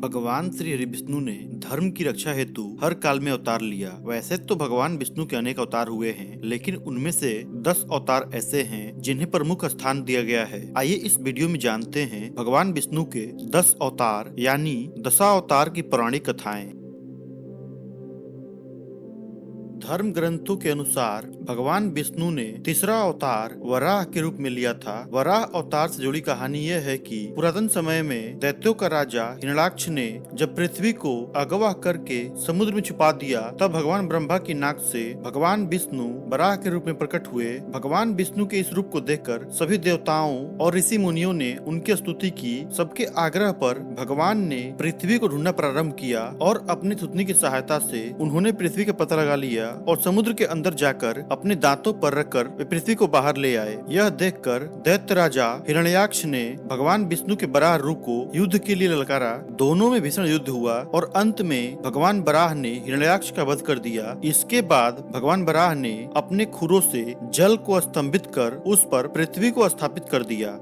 भगवान श्री हरि विष्णु ने धर्म की रक्षा हेतु हर काल में अवतार लिया। वैसे तो भगवान विष्णु के अनेक अवतार हुए हैं, लेकिन उनमें से 10 अवतार ऐसे हैं जिन्हें प्रमुख स्थान दिया गया है। आइए इस वीडियो में जानते हैं भगवान विष्णु के 10 अवतार यानी दशावतार की पौराणिक कथाएं। धर्म ग्रंथों के अनुसार भगवान विष्णु ने तीसरा अवतार वराह के रूप में लिया था। वराह अवतार से जुड़ी कहानी यह है कि पुरातन समय में दैत्यों का राजा हिरण्याक्ष ने जब पृथ्वी को अगवा करके समुद्र में छुपा दिया, तब भगवान ब्रह्मा की नाक से भगवान विष्णु वराह के रूप में प्रकट हुए। भगवान विष्णु के इस रूप को देखकर सभी देवताओं और ऋषि मुनियों ने उनकी स्तुति की। सबके आग्रह पर भगवान ने पृथ्वी को ढूंढना प्रारंभ किया और अपनी थुतनी की सहायता से उन्होंने पृथ्वी का पता लगा लिया और समुद्र के अंदर जाकर अपने दांतों पर रखकर वे पृथ्वी को बाहर ले आए। यह देखकर दैत्य राजा हिरण्याक्ष ने भगवान विष्णु के वराह रूप को युद्ध के लिए ललकारा। दोनों में भीषण युद्ध हुआ और अंत में भगवान वराह ने हिरण्याक्ष का वध कर दिया। इसके बाद भगवान वराह ने अपने खुरों से जल को स्तंभित कर उस पर पृथ्वी को स्थापित कर दिया।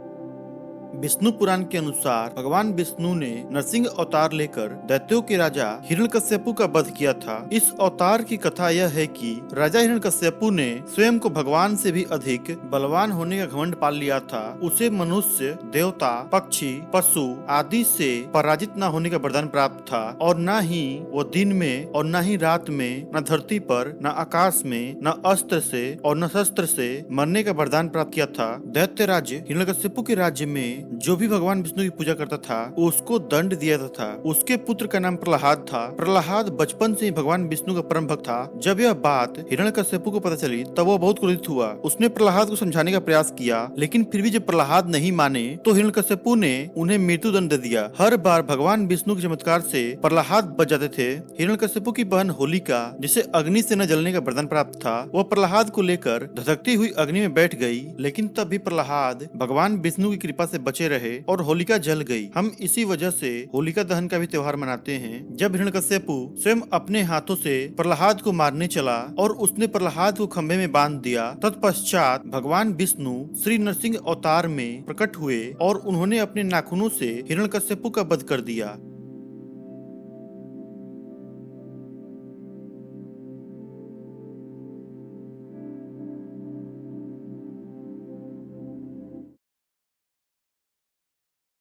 विष्णु पुराण के अनुसार भगवान विष्णु ने नरसिंह अवतार लेकर दैत्यों के राजा हिरण्यकश्यपु का वध किया था। इस अवतार की कथा यह है कि राजा हिरण्यकश्यपु ने स्वयं को भगवान से भी अधिक बलवान होने का घमंड पाल लिया था। उसे मनुष्य, देवता, पक्षी, पशु आदि से पराजित न होने का वरदान प्राप्त था और न ही वो दिन में और न ही रात में, न धरती पर, न आकाश में, न अस्त्र से और न शस्त्र से मरने का वरदान प्राप्त किया था। दैत्य राज्य हिरण्यकश्यपु के राज्य में जो भी भगवान विष्णु की पूजा करता था उसको दंड दिया था। उसके पुत्र का नाम प्रहलाद था। प्रहलाद बचपन से ही भगवान विष्णु का परम भक्त था। जब यह बात हिरण्यकश्यपु को पता चली तब वो बहुत क्रोधित हुआ। उसने प्रहलाद को समझाने का प्रयास किया, लेकिन फिर भी जब प्रहलाद नहीं माने तो हिरण्यकश्यपु ने उन्हें मृत्यु दंड दे दिया। हर बार भगवान विष्णु के चमत्कार से प्रहलाद बच जाते थे। हिरण्यकश्यपु की बहन होलिका, जिसे अग्नि से न जलने का वरदान प्राप्त था, वह प्रहलाद को लेकर धधकती हुई अग्नि में बैठ गई, लेकिन तब भी प्रहलाद भगवान विष्णु की कृपा से बचे रहे और होलिका जल गई। हम इसी वजह से होलिका दहन का भी त्योहार मनाते हैं। जब हिरण्यकश्यपु स्वयं अपने हाथों से प्रहलाद को मारने चला और उसने प्रहलाद को खंभे में बांध दिया, तत्पश्चात भगवान विष्णु श्री नरसिंह अवतार में प्रकट हुए और उन्होंने अपने नाखूनों से हिरण्यकश्यपु का वध कर दिया।